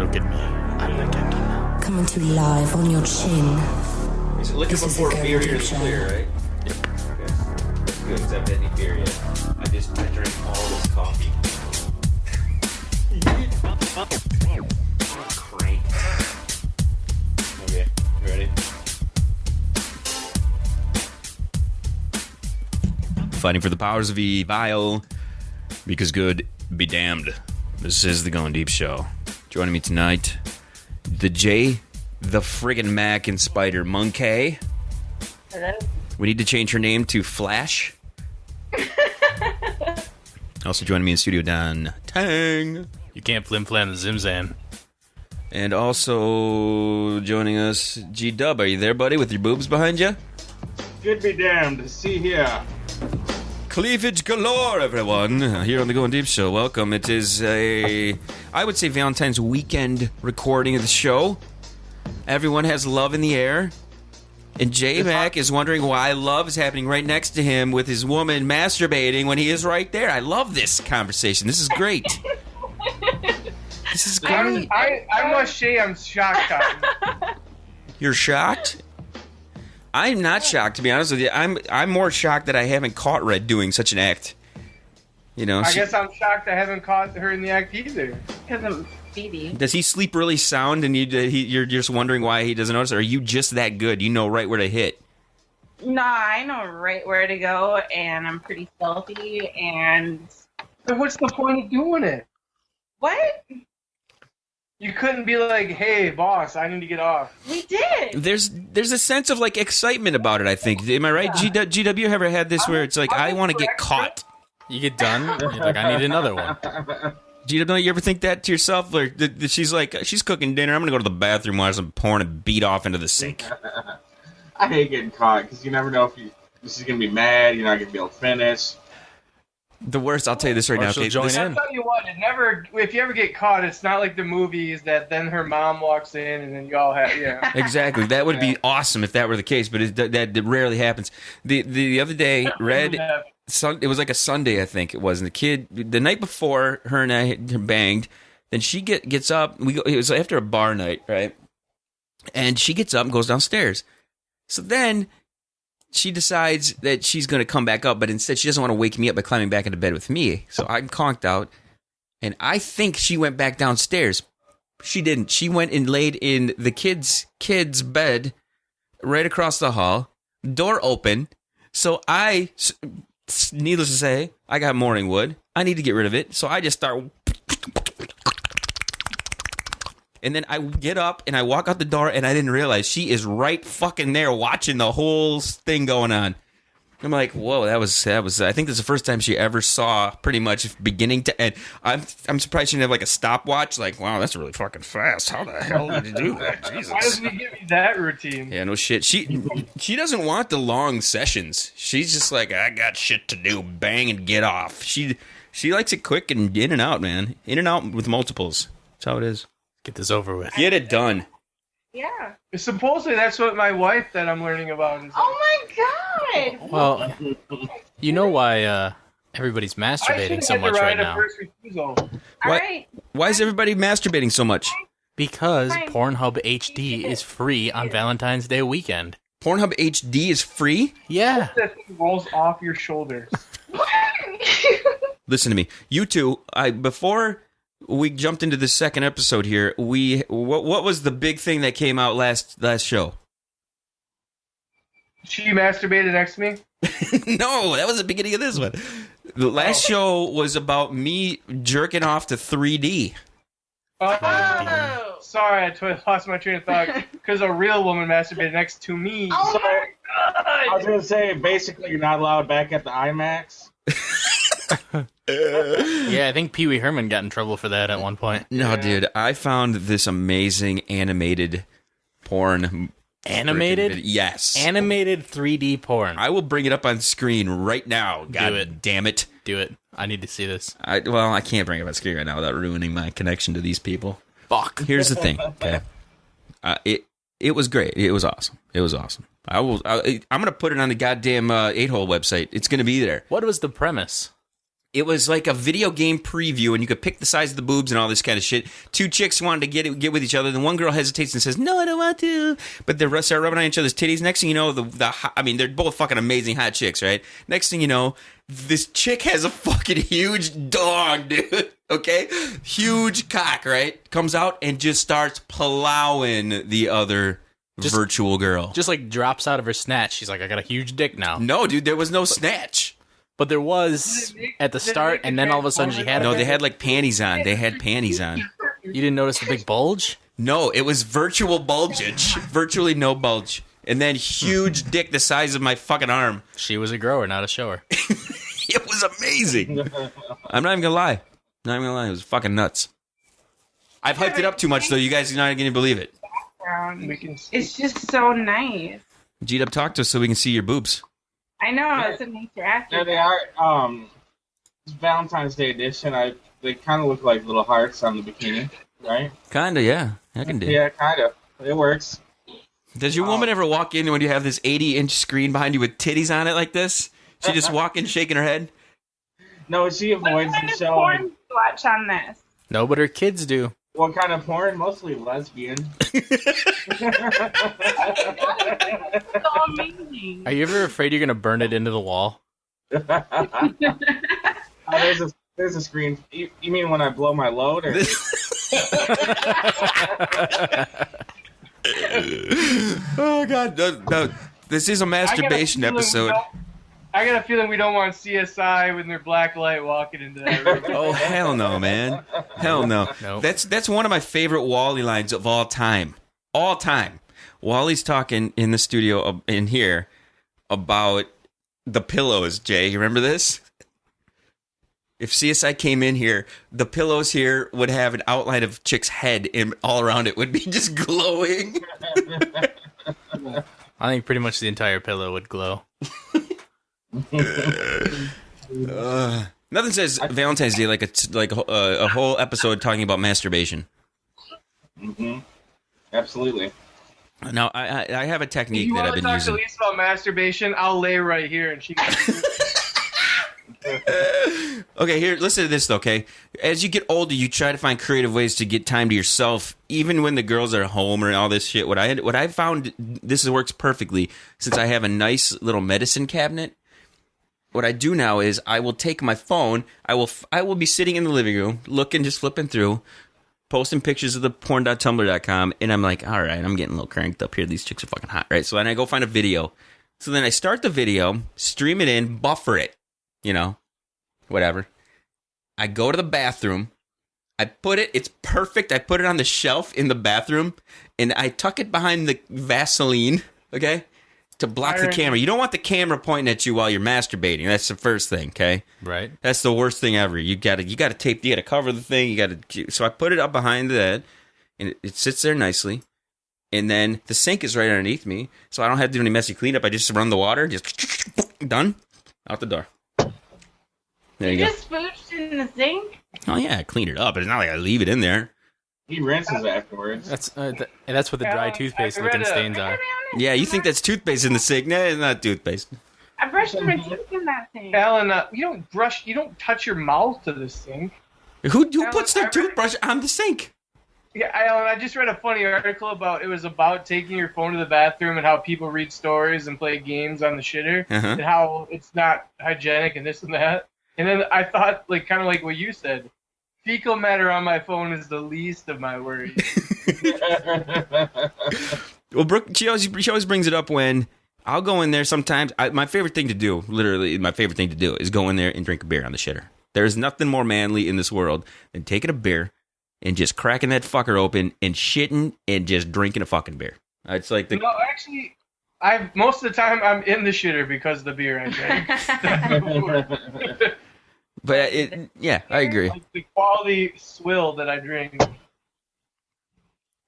Look at me. I'm the captain now. Coming to you live on your chin. Is it looking before beer here is clear, right? Yep. Okay. That's good, because I haven't had any beer yet. I drank all this coffee. Crank. Okay, you ready? Fighting for the powers of evil, because good be damned. This is the Goin Deep Show. Joining me tonight, the J, the friggin' Mac and Spider Monkey. Hello. We need to change her name to Flash. Also joining me in studio, Don Tang. You can't flim-flam the Zimzan. And also joining us, G-Dub. Are you there, buddy, with your boobs behind you? Good be damned. See here. Cleavage galore, everyone, here on the Goin Deep Show. Welcome. It is I would say, Valentine's weekend recording of the show. Everyone has love in the air. And J-Mac is wondering why love is happening right next to him with his woman masturbating when he is right there. I love this conversation. This is great. This is great. I must say I'm shocked. You're shocked? I'm not shocked, to be honest with you. I'm more shocked that I haven't caught Red doing such an act. You know, I guess I'm shocked I haven't caught her in the act either. Because I'm Phoebe. Does he sleep really sound and you're just wondering why he doesn't notice? Or are you just that good? You know right where to hit? Nah, I know right where to go, and I'm pretty stealthy, and... But what's the point of doing it? What? You couldn't be like, hey, boss, I need to get off. We did! There's a sense of, like, excitement about it, I think. Am I right? Yeah. GW ever had this where it's like, I want to get caught? You get done, you're like, I need another one. GW, you ever think that to yourself? Like, she's like, she's cooking dinner, I'm going to go to the bathroom, watch some porn, and beat off into the sink. I hate getting caught, because you never know if she's going to be mad, you're not going to be able to finish. The worst, I'll tell you this right now. She'll Okay, join in. I'll tell you what, if you ever get caught, it's not like the movies that then her mom walks in and then you all have, yeah. Exactly. That would be awesome if that were the case, but that rarely happens. The other day, Red, it was like a Sunday, I think it was, and the night before, her and I banged, then she gets up, it was after a bar night, right? And she gets up and goes downstairs. So then she decides that she's going to come back up, but instead she doesn't want to wake me up by climbing back into bed with me. So I'm conked out, and I think she went back downstairs. She didn't. She went and laid in the kid's bed right across the hall, door open. So needless to say, I got morning wood. I need to get rid of it. So I just start... And then I get up and I walk out the door and I didn't realize she is right fucking there watching the whole thing going on. I'm like, whoa, that was. I think this is the first time she ever saw pretty much beginning to end. I'm surprised she didn't have like a stopwatch. Like, wow, that's really fucking fast. How the hell did you do that? Jesus. Why doesn't he give me that routine? Yeah, no shit. She doesn't want the long sessions. She's just like, I got shit to do. Bang and get off. She likes it quick and in and out, man. In and out with multiples. That's how it is. Get this over with. Get it done. Yeah. Supposedly that's what my wife that I'm learning about is. Oh my god! Well, you know why everybody's masturbating so much right now? Alright. Why is everybody masturbating so much? Because Pornhub HD is free on Valentine's Day weekend. Pornhub HD is free? Yeah. That thing rolls off your shoulders. Listen to me. You two, before we jumped into the second episode here, what was the big thing that came out last show? She masturbated next to me? No, that was the beginning of this one. The last show was about me jerking off to 3D. Oh, sorry, I lost my train of thought because a real woman masturbated next to me. Oh my god! I was gonna say, basically, you're not allowed back at the IMAX. Yeah, I think Pee Wee Herman got in trouble for that at one point. No, dude, I found this amazing animated porn. Animated? Yes. Animated 3D porn. I will bring it up on screen right now. God damn it. Do it. I need to see this. I can't bring it up on screen right now without ruining my connection to these people. Fuck. Here's the thing, okay? It was great. It was awesome. I'm going to put it on the goddamn 8-Hole website. It's going to be there. What was the premise? It was like a video game preview, and you could pick the size of the boobs and all this kind of shit. Two chicks wanted to get with each other. Then one girl hesitates and says, "No, I don't want to." But they start rubbing on each other's titties. Next thing you know, they're both fucking amazing hot chicks, right? Next thing you know, this chick has a fucking huge dog, dude. Okay, huge cock, right? Comes out and just starts plowing the other virtual girl. Just like drops out of her snatch. She's like, I got a huge dick now. No, dude, there was no snatch. But there was at the start, and then all of a sudden she had. No, they had like panties on. They had panties on. You didn't notice the big bulge? No, it was virtual bulgeage. Virtually no bulge. And then huge dick the size of my fucking arm. She was a grower, not a shower. It was amazing. I'm not even gonna lie. It was fucking nuts. I've hyped it up too much, though. You guys are not going to believe it. It's just so nice. G-Dub, talk to us so we can see your boobs. I know, it's a nature actor. There they are. It's Valentine's Day edition. They kind of look like little hearts on the bikini, right? Kind of, yeah. I can do. Yeah, kind of. It works. Does your woman ever walk in when you have this 80-inch screen behind you with titties on it like this? She just walk in shaking her head? No, she avoids What kind the of show. porn do you watch on this? No, but her kids do. What kind of porn? Mostly lesbian. So amazing. Are you ever afraid you're going to burn it into the wall? There's a screen. You mean when I blow my load? Or? Oh, God. No, this is a masturbation episode. I got a feeling we don't want CSI with their black light walking into that room. Oh, hell no, man. Hell no. Nope. That's one of my favorite Wally lines of all time. All time. Wally's talking in the studio in here about the pillows, Jay. You remember this? If CSI came in here, the pillows here would have an outline of chick's head, and all around it would be just glowing. I think pretty much the entire pillow would glow. Nothing says Valentine's Day like a whole episode talking about masturbation. Mm-hmm. Absolutely. Now, I have a technique You that I've want to been talk using. to Lisa about masturbation? I'll lay right here, and she can. Okay, here, listen to this, though, okay? As you get older, you try to find creative ways to get time to yourself, even when the girls are home or all this shit. What I found, this works perfectly, since I have a nice little medicine cabinet. What I do now is I will take my phone, I will be sitting in the living room, just flipping through, posting pictures of the porn.tumblr.com, and I'm like, all right, I'm getting a little cranked up here. These chicks are fucking hot, right? So then I go find a video. So then I start the video, stream it in, buffer it, whatever. I go to the bathroom. It's perfect. I put it on the shelf in the bathroom, and I tuck it behind the Vaseline, okay, to block the camera. You don't want the camera pointing at you while you're masturbating. That's the first thing, okay? Right. That's the worst thing ever. You gotta tape. You gotta cover the thing. So I put it up behind that, and it sits there nicely. And then the sink is right underneath me, so I don't have to do any messy cleanup. I just run the water, just done, out the door. There you go. Just spooched in the sink? Oh yeah, I cleaned it up. It's not like I leave it in there. He rinses afterwards. That's what the dry toothpaste looking stains are. Yeah, you think that's toothpaste in the sink? No, it's not toothpaste. I brushed my teeth in that thing. Alan, you don't touch your mouth to this sink. Who puts their toothbrush on the sink? Yeah, Alan, I just read a funny article about taking your phone to the bathroom and how people read stories and play games on the shitter and how it's not hygienic and this and that. And then I thought, kind of like what you said, fecal matter on my phone is the least of my worries. Well, Brooke, she always brings it up when I'll go in there sometimes. My favorite thing to do, literally, is go in there and drink a beer on the shitter. There's nothing more manly in this world than taking a beer and just cracking that fucker open and shitting and just drinking a fucking beer. It's like No, actually, most of the time I'm in the shitter because of the beer I drink. But I agree. Like the quality swill that I drink.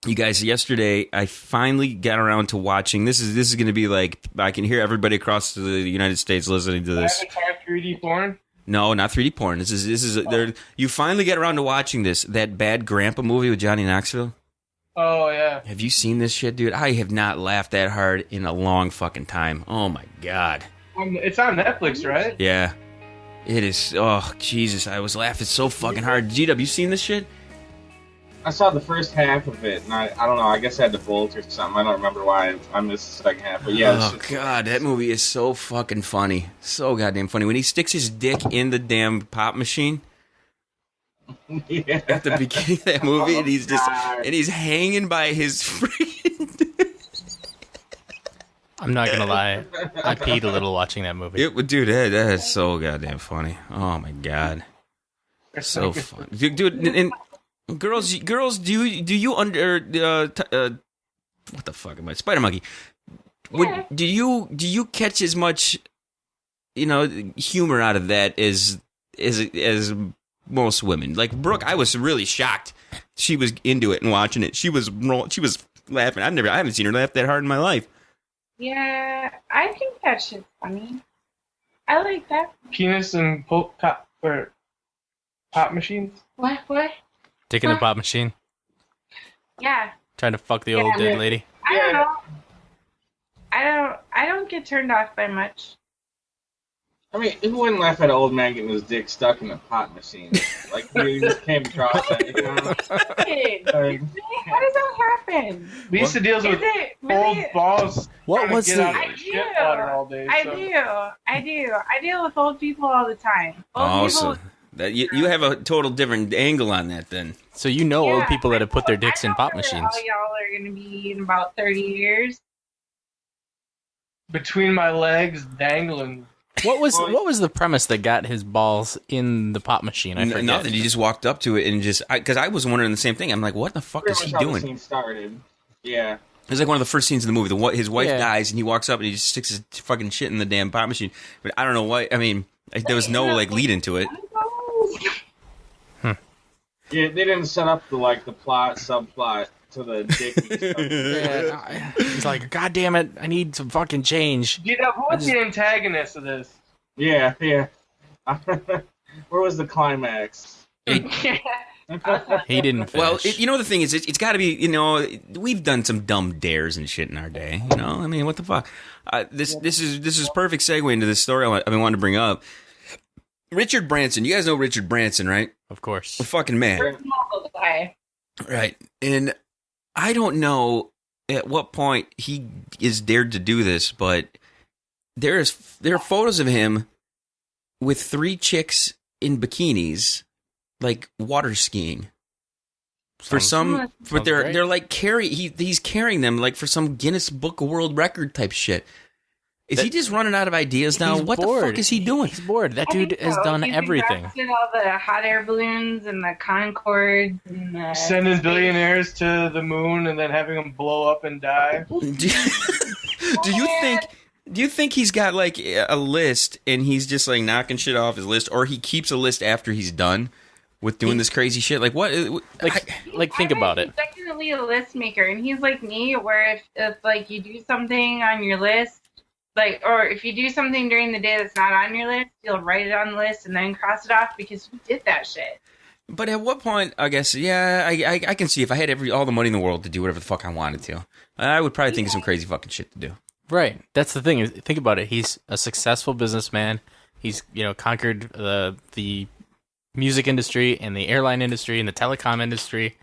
You guys, yesterday I finally got around to watching. This is going to be like I can hear everybody across the United States listening to this. Avatar 3D porn? No, not 3D porn. This is you finally get around to watching that Bad Grandpa movie with Johnny Knoxville. Oh yeah. Have you seen this shit, dude? I have not laughed that hard in a long fucking time. Oh my god. It's on Netflix, right? Yeah. It is. Oh Jesus! I was laughing so fucking hard. GW, you seen this shit? I saw the first half of it, and I don't know. I guess I had to bolt or something. I don't remember why I missed the second half. But yeah. Oh god, that movie is so fucking funny. So goddamn funny when he sticks his dick in the damn pop machine. Yeah. At the beginning of that movie, and he's hanging by his freaking. I'm not gonna lie, I peed a little watching that movie. Dude, that is so goddamn funny. Oh my god, so fun, dude. And girls, do you under what the fuck am I? Spider Monkey. Do you catch as much, humor out of that as most women? Like Brooke, I was really shocked. She was into it and watching it. She was laughing. I haven't seen her laugh that hard in my life. Yeah, I think that shit's funny. I like that. Penis and pop machines. What? Taking a pop machine, Yeah. trying to fuck the old dead lady. I don't know. I don't get turned off by much. I mean, who wouldn't laugh at an old man getting his dick stuck in a pot machine? Like, you just came across that, How does that happen? Lisa deals with old balls. What was get the- out of shit water all day. I so. do. I deal with old people all the time. Old So people. that you have a total different angle on that then. So you know old Yeah, people that have put their dicks I in know pop where machines. All y'all are gonna be in about 30 years. Between my legs, dangling. What was the premise that got his balls in the pop machine? I forget. Nothing. He just walked up to it and because I was wondering the same thing. I'm like, what the fuck is Pretty he much how the doing? scene started. Yeah. It's like one of the first scenes in the movie. His wife Yeah. dies and he walks up and he just sticks his fucking shit in the damn pop machine. But I don't know why. I mean, there was no lead into it. Yeah, they didn't set up the subplot to the dick and stuff. He's like, God damn it, I need some fucking change. What's the antagonist of this? Yeah. Where was the climax? He didn't finish. Well, the thing is, it's got to be, we've done some dumb dares and shit in our day. I mean, what the fuck? This is perfect segue into this story I've been wanting to bring up. Richard Branson. You guys know Richard Branson, right? Of course. The fucking man. Right. And I don't know at what point he is dared to do this, but there are photos of him with 3 chicks in bikinis, like water skiing. But they're like he's carrying them like for some Guinness Book of World Record type shit. Is he just running out of ideas now? What the fuck is he doing? He's bored. That dude has done He's everything. exhausted all the hot air balloons and the Concords and the Sending billionaires to the moon and then having them blow up and die. Do you think he's got like a list and he's just like knocking shit off his list, or he keeps a list after he's done with doing this crazy shit? Like what? Think about it. He's definitely a list maker, and he's like me, where if like you do something on your list, or if you do something during the day that's not on your list, you'll write it on the list and then cross it off because you did that shit. But at what point, I guess, I can see if I had all the money in the world to do whatever the fuck I wanted to, I would probably think of some crazy fucking shit to do. Right. That's the thing. Think about it. He's a successful businessman. He's conquered the music industry and the airline industry and the telecom industry,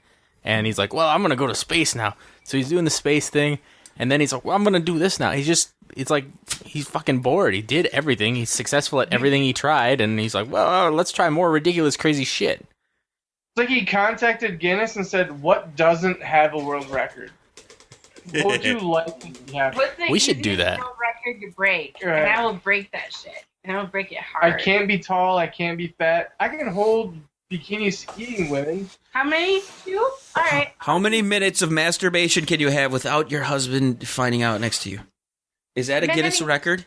and he's like, well, I'm gonna go to space now. So he's doing the space thing, and then he's like, well, I'm gonna do this now. It's like he's fucking bored. He did everything. He's successful at everything he tried, and he's like, well, let's try more ridiculous, crazy shit. It's like he contacted Guinness and said, what doesn't have a world record? What would you like to have? We should do that. World record to break, Right. and I will break that shit. And I will break it hard. I can't be tall. I can't be fat. I can hold bikini skiing women. How many? 2? All right. How many minutes of masturbation can you have without your husband finding out next to you? Is that a Guinness record?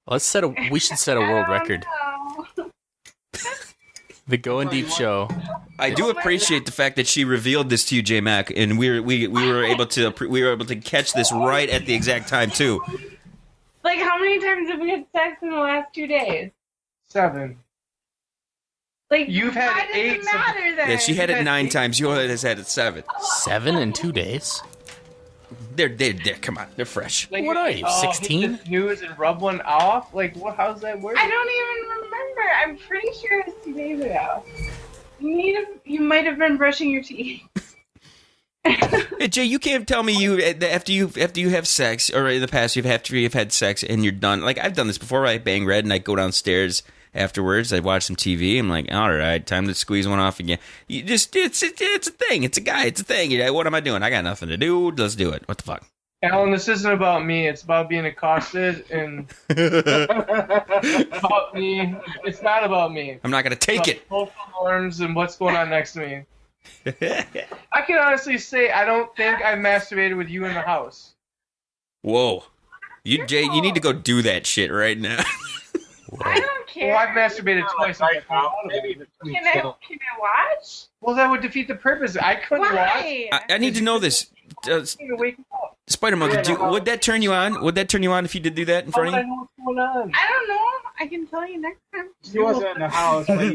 We should set a world record. No. The Goin Deep Show. I do appreciate the fact that she revealed this to you, J Mac, and we were able to catch this right at the exact time too. Like, how many times have we had sex in the last 2 days? 7. Like, You've had why does 8 it matter then? Yeah, she had it 9 times. You has had it 7. 7 in 2 days? They're come on, they're fresh. Like, What are you, 16? Hit the snooze and rub one off? Like, what? How's that work? I don't even remember. I'm pretty sure it was 2 days ago. You might have been brushing your teeth. Hey, Jay, you can't tell me after you have sex, or in the past you've had sex and you're done. Like, I've done this before. I bang Red and I go downstairs afterwards. I watch some TV. I'm like, all right, time to squeeze one off again. You just it's a thing. It's a guy. It's a thing. You're like, what am I doing? I got nothing to do. Let's do it. What the fuck? Alan, this isn't about me. It's about being accosted, and about me. It's not about me. I'm not gonna take it. Social norms and what's going on next to me. I can honestly say I don't think I masturbated with you in the house. Whoa, Jay, you need to go do that shit right now. I don't care. Well, I've masturbated twice. Can I watch? Well, that would defeat the purpose. I couldn't watch. Why? I need to know this. Wake up. Spider Monkey, would that turn you on? Would that turn you on if you did do that in front of I you? know what's going on. I don't know. I can tell you next time. She wasn't in the house, but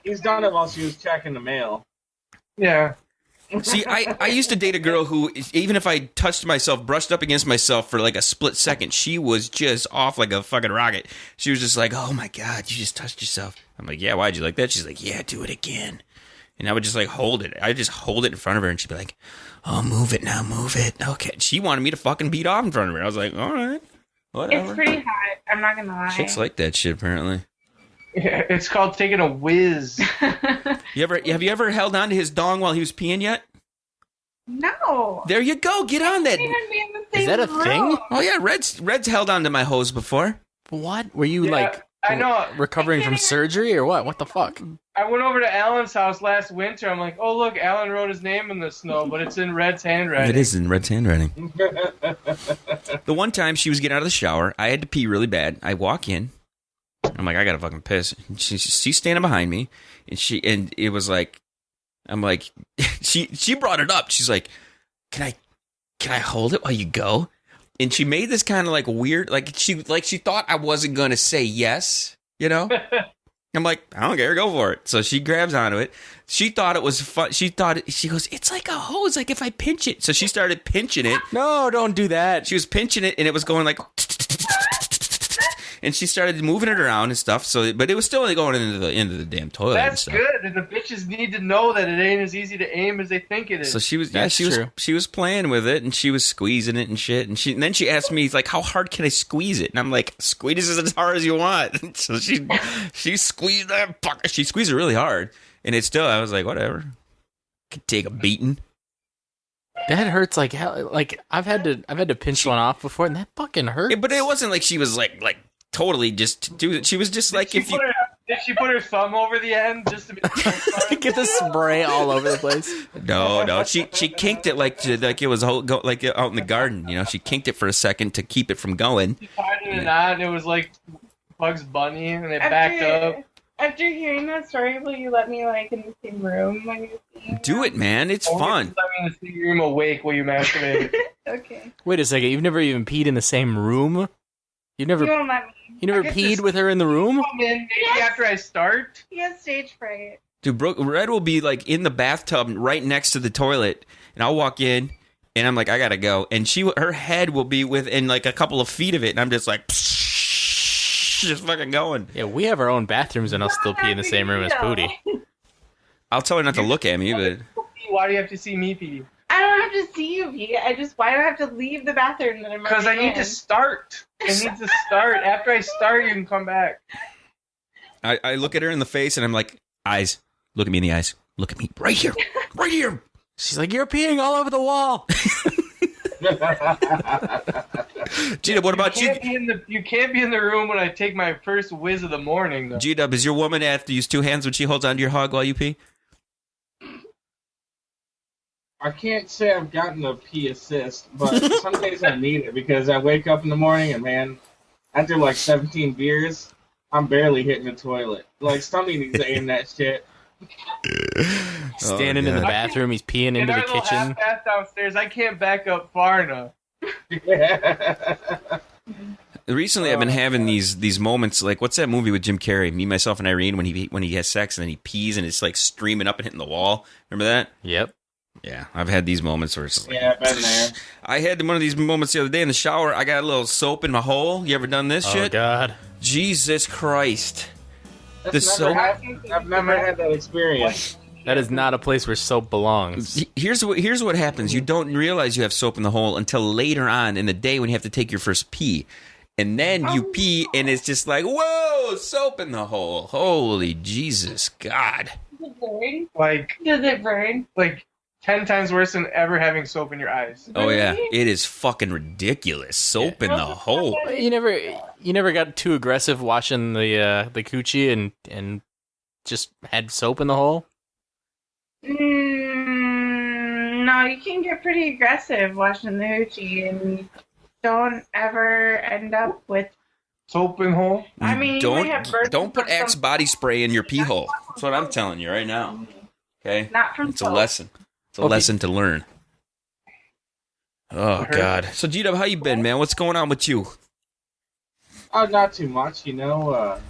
he's done it while she was checking the mail. Yeah. See, I used to date a girl who, even if I touched myself, brushed up against myself for like a split second, she was just off like a fucking rocket. She was just like, oh my God, you just touched yourself. I'm like, yeah, why'd you like that? She's like, yeah, do it again. And I would just like hold it. I'd just hold it in front of her and she'd be like, oh, move it now, move it. Okay. She wanted me to fucking beat off in front of her. I was like, all right, whatever. It's pretty hot. I'm not going to lie. Chicks like that shit, apparently. Yeah, it's called taking a whiz. Have you ever held on to his dong while he was peeing yet? No. There you go. Get on that. Even be in the same Is that a room. thing? Oh yeah, Red's held on to my hose before. What? Were you I know. recovering from surgery or what? What the fuck? I went over to Alan's house last winter. I'm like, oh look, Alan wrote his name in the snow, but it's in Red's handwriting. It is in Red's handwriting. The one time she was getting out of the shower, I had to pee really bad. I walk in. I'm like, I gotta fucking piss. She's standing behind me, and it was like, I'm like, she brought it up. She's like, can I hold it while you go? And she made this kind of like weird, she thought I wasn't gonna say yes, you know. I'm like, I don't care, go for it. So she grabs onto it. She thought it was fun. She goes, it's like a hose, like if I pinch it. So she started pinching it. No, don't do that. She was pinching it, and it was going like, and she started moving it around and stuff. So, but it was still going into the damn toilet. That's and stuff. good. And the bitches need to know that it ain't as easy to aim as they think it is. So she was, True. she was playing with it, and she was squeezing it and shit. And then she asked me, like, how hard can I squeeze it? And I'm like, squeeze it as hard as you want. So she squeezed that fucker. She squeezed it really hard, and it still. I was like, whatever. Could take a beating. That hurts like hell. Like I've had to pinch one off before, and that fucking hurts. Yeah, but it wasn't like she was like totally just do it. She was just like, if you. Did she put her thumb over the end just to be Get the spray all over the place? No. She kinked it like it was like out in the garden. You know, she kinked it for a second to keep it from going. She tied it in a knot, and it was like Bugs Bunny, and they backed up. After hearing that story, will you let me in the same room when you're seeing Do it, man. It's fun. Let me in the same room awake while you masturbate. Okay. Wait a second. You've never even peed in the same room? You You won't let me. peed with her in the room? Come in maybe after I start. He has stage fright. Dude, Red will be like in the bathtub right next to the toilet, and I'll walk in, and I'm like, I gotta go, and her head will be within like a couple of feet of it, and I'm just like, just fucking going. Yeah, we have our own bathrooms, and I'll still pee in the same room as Pootie. I'll tell her not to look at me, but Why do you have to see me pee? I don't have to see you pee. Why do I have to leave the bathroom that I'm Because I need to start. I need to start. After I start, you can come back. I look at her in the face, and I'm like, eyes, look at me in the eyes, look at me right here, right here. She's like, you're peeing all over the wall. G-Dub, what about you? You can't be in the room when I take my first whiz of the morning, though. G-Dub, is your woman have to use two hands when she holds onto your hog while you pee? I can't say I've gotten a pee assist, but some days I need it because I wake up in the morning and, man, after like 17 beers, I'm barely hitting the toilet. Like, somebody needs to aim that shit. Standing in the bathroom, he's peeing into the kitchen. Half bath downstairs, I can't back up far enough. Recently, I've been having these moments, like, what's that movie with Jim Carrey, Me, Myself, and Irene, when he has sex and then he pees and it's like streaming up and hitting the wall? Remember that? Yep. Yeah, I've had these moments where it's just like, Yeah, I've been there. I had one of these moments the other day in the shower. I got a little soap in my hole. You ever done this Oh shit? God. Jesus Christ. The That's soap. never happened. I've never had that experience. That is not a place where soap belongs. Here's what happens. You don't realize you have soap in the hole until later on in the day when you have to take your first pee. And then you pee, and it's just like, whoa, soap in the hole. Holy Jesus, God. Does it burn? Like, Does it burn? like 10 times worse than ever having soap in your eyes. Oh, yeah. It is fucking ridiculous. Soap in the hole. You never got too aggressive washing the coochie and just had soap in the hole? No, you can get pretty aggressive washing the hoochie and don't ever end up with. Soap in hole? I mean, you might have birth Don't put from Axe some- body spray in your pee hole. That's what I'm telling you right now. Okay? Not from It's a soap. lesson. It's a lesson to learn. Oh, God. So, G-Dub, how you been, man? What's going on with you? Oh, not too much, Still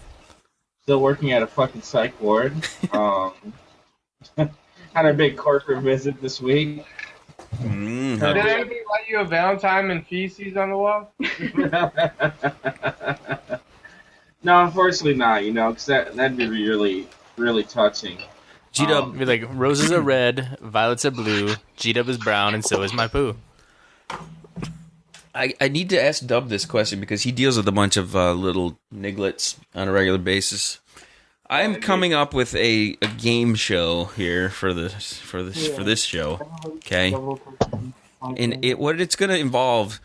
working at a fucking psych ward. Had a big corporate visit this week. Did anybody write you a Valentine and feces on the wall? No, unfortunately not, because that'd be really, really touching. G-Dub, Be like, roses are red, violets are blue, G-Dub is brown, and so is my poo. I need to ask Dub this question because he deals with a bunch of little nigglets on a regular basis. I'm coming up with a game show here for this show, okay? And what it's going to involve.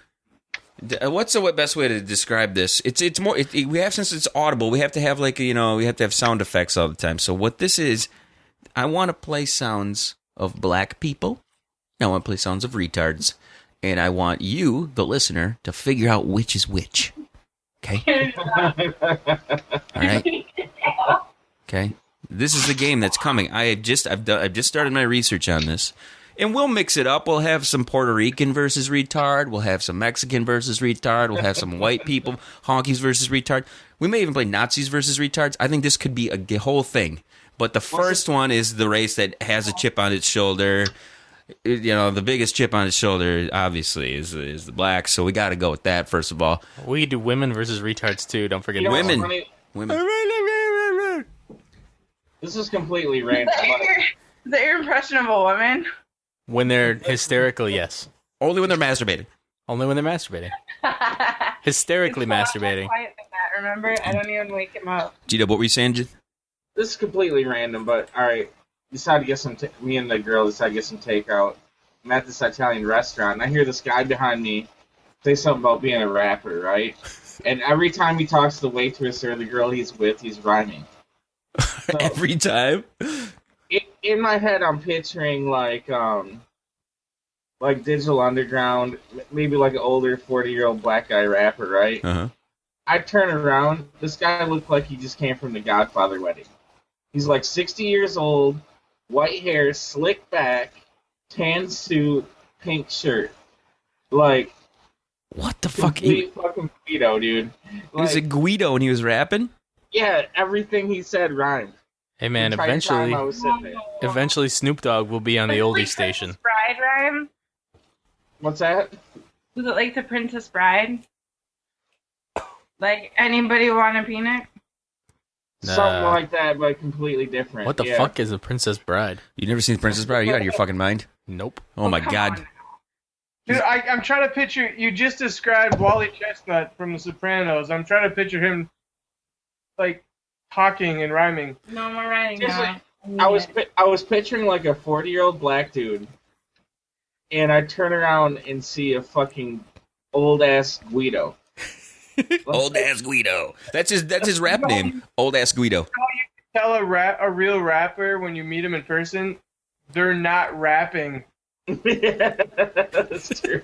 What's the best way to describe this? It's more. We have, since it's audible, we have to have we have to have sound effects all the time. So what this is, I want to play sounds of black people. I want to play sounds of retards, and I want you, the listener, to figure out which is which. Okay. All right. Okay, this is the game that's coming. I've just started my research on this, and we'll mix it up. We'll have some Puerto Rican versus retard. We'll have some Mexican versus retard. We'll have some white people, honkies versus retard. We may even play Nazis versus retards. I think this could be a whole thing. But the first one is the race that has a chip on its shoulder. The biggest chip on its shoulder, obviously, is the black. So we got to go with that first of all. We could do women versus retards too. Don't forget Women. Women. This is completely random. Is that your impression of a woman? When they're hysterical, yes. Only when they're masturbating. Only when they're masturbating. Hysterically masturbating. Quiet like that, remember? I don't even wake him up. G-Dub, what were you saying? This is completely random, but all right. Decided to get some. Me and the girl decided to get some takeout. I'm at this Italian restaurant, and I hear this guy behind me say something about being a rapper, right? And every time he talks to the waitress or the girl he's with, he's rhyming. So, Every time? in my head, I'm picturing like Digital Underground, maybe like an older 40-year-old black guy rapper, right? Uh-huh. I turn around, this guy looked like he just came from the Godfather wedding. He's like 60 years old, white hair, slick back, tan suit, pink shirt. Like, What the fuck? He complete fucking Guido, dude. was a Guido and he was rapping? Yeah, everything he said rhymed. Hey man, The entire time I eventually was sitting there. eventually Snoop Dogg will be on the oldie station. Bride rhyme? What's that? Was it like the Princess Bride? Like, anybody want a peanut? Nah. Something like that, but completely different. What the yeah. fuck is a Princess Bride? You never seen The Princess Bride? Are you out of your fucking mind? Nope. Oh my come god. on. Dude, I'm trying to picture. You just described Wally Chestnut from The Sopranos. I'm trying to picture him, like, talking and rhyming. No more writing Seriously, now. I was picturing like a 40-year-old black dude, and I turn around and see a fucking old ass Guido. Old ass Guido. That's his rap name. Old ass Guido. Tell a real rapper when you meet him in person, they're not rapping. That's true.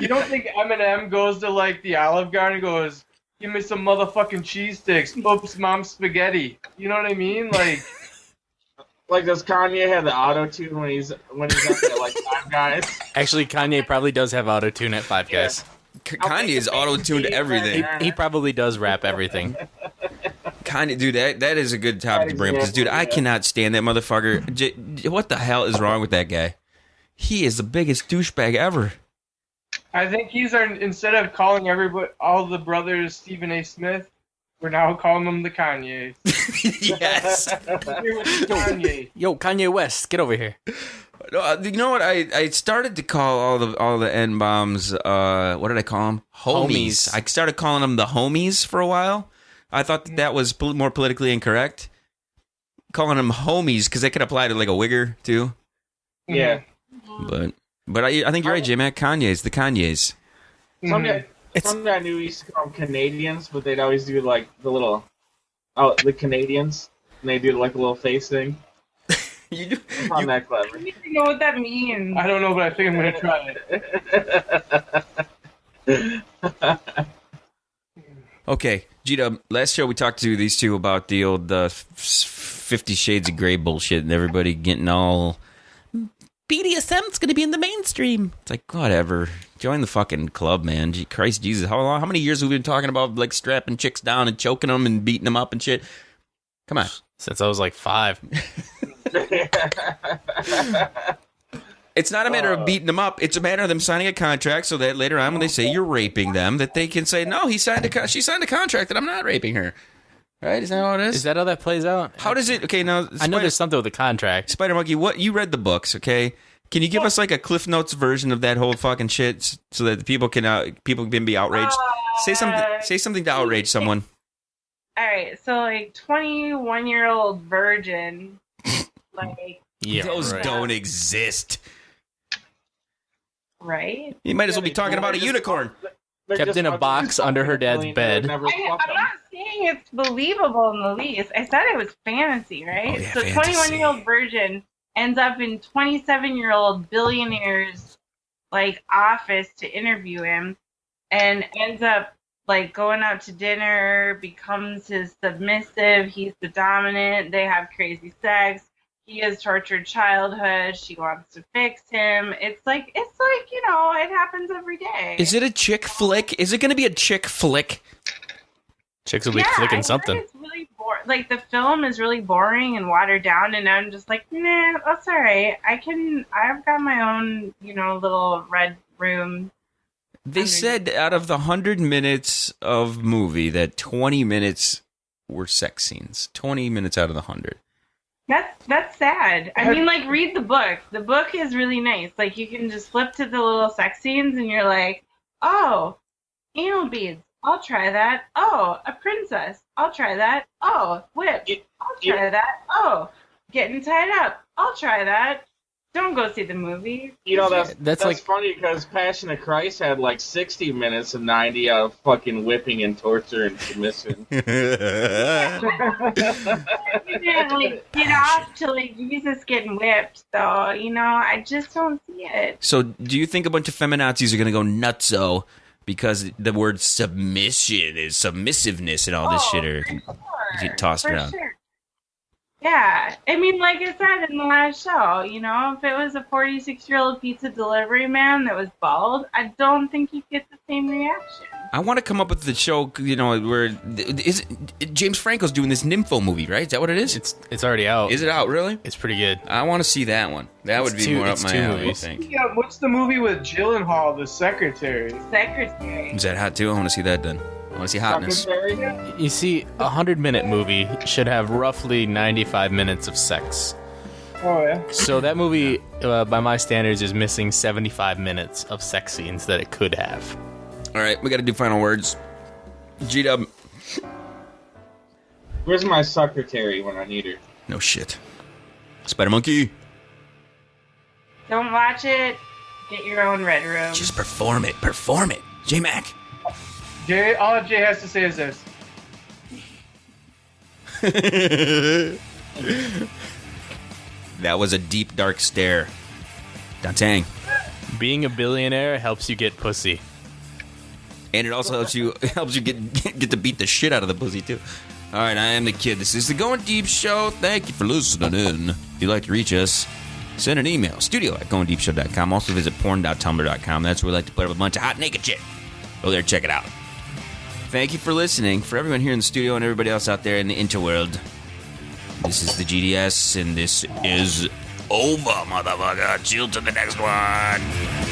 You don't think Eminem goes to like the Olive Garden and goes, "Give me some motherfucking cheese sticks." Oops, mom, spaghetti. You know what I mean? Like, Like, does Kanye have the auto tune when he's up there like Five Guys? Actually, Kanye probably does have auto tune at Five Guys. Kanye is auto-tuned to everything. He probably does rap everything. Kanye, dude, that is a good topic to bring up because, dude, I cannot stand that motherfucker. What the hell is wrong with that guy? He is the biggest douchebag ever. I think instead of calling all the brothers Stephen A. Smith, we're now calling them the Kanyes. Yes. Kanye. Yo, Kanye West, get over here. You know what? I started to call all the N-bombs, what did I call them? Homies. I started calling them the homies for a while. I thought that was more politically incorrect. Calling them homies because they could apply to like a wigger too. Yeah. But I think you're right, J-Mac. Kanye's the Kanyes. Someday I knew we used to call them Canadians, but they'd always do like the Canadians, and they do like a little face thing. You do. I found that clever. I don't even know what that means. I don't know, but I think I'm going to try it. Okay, G-Dub, last show we talked to these two about the old 50 Shades of Grey bullshit and everybody getting all BDSM's going to be in the mainstream. It's like, whatever. Join the fucking club, man. Christ Jesus. How many years have we been talking about like strapping chicks down and choking them and beating them up and shit? Come on. Since I was like 5. It's not a matter of beating them up. It's a matter of them signing a contract so that later on when they say you're raping them, that they can say, no, she signed a contract that I'm not raping her. Right? Is that how it is? Is that how that plays out? How does it? Okay, now I know there's something with the contract. Spider Monkey, you read the books, okay? Can you give us like a Cliff Notes version of that whole fucking shit so that people can be outraged? Say something to outrage someone. All right, so like 21-year-old virgin, like those don't exist. Right? You might as well be talking about a unicorn. Kept in a box under her dad's bed. I'm not saying it's believable in the least. I said it was fantasy, right? Oh, yeah, so fantasy. 21-year-old virgin ends up in 27-year-old billionaire's like office to interview him, and ends up like going out to dinner, becomes his submissive. He's the dominant. They have crazy sex. He has tortured childhood. She wants to fix him. It's like it happens every day. Is it a chick flick? Is it going to be a chick flick? Chicks will be flicking something. It's really like the film is really boring and watered down, and I'm just like, nah, that's all right. I've got my own, little red room. They said out of the 100 minutes of movie that 20 minutes were sex scenes. 20 minutes out of the 100. That's sad. I mean, like, read the book. The book is really nice. Like, you can just flip to the little sex scenes, and you're like, oh, anal beads. I'll try that. Oh, a princess. I'll try that. Oh, whip. I'll try that. Oh, getting tied up. I'll try that. Don't go see the movie. That's like funny because Passion of Christ had like 60 minutes of 90 of fucking whipping and torture and submission. You didn't like get off to like Jesus getting whipped, so I just don't see it. So, do you think a bunch of feminazis are going to go nutso because the word submission is submissiveness and all this shit are get tossed around? Sure. Yeah, I mean, like I said in the last show, if it was a 46-year-old pizza delivery man that was bald, I don't think he'd get the same reaction. I want to come up with the show, where James Franco's doing this Nympho movie, right? Is that what it is? It's already out. Is it out, really? It's pretty good. I want to see that one. That would be more up my alley, I think. Yeah, what's the movie with Gyllenhaal, the secretary? Secretary. Is that hot, too? I want to see that done. I want to see hotness. You see, 100-minute movie should have roughly 95 minutes of sex. Oh, yeah? So that movie, by my standards, is missing 75 minutes of sex scenes that it could have. All right, we got to do final words. G-Dub. Where's my secretary when I need her? No shit. Spider Monkey. Don't watch it. Get your own red room. Just perform it. Perform it. J-Mac. All Jay has to say is this. That was a deep, dark stare. Dantang. Being a billionaire helps you get pussy. And it also helps you get to beat the shit out of the pussy, too. All right, I am the kid. This is the Goin Deep Show. Thank you for listening in. If you'd like to reach us, send an email. studio@goindeepshow.com. Also visit porn.tumblr.com. That's where we like to put up a bunch of hot naked shit. Go there, check it out. Thank you for listening. For everyone here in the studio and everybody else out there in the interworld, this is the GDS, and this is over, motherfucker. Chill to the next one.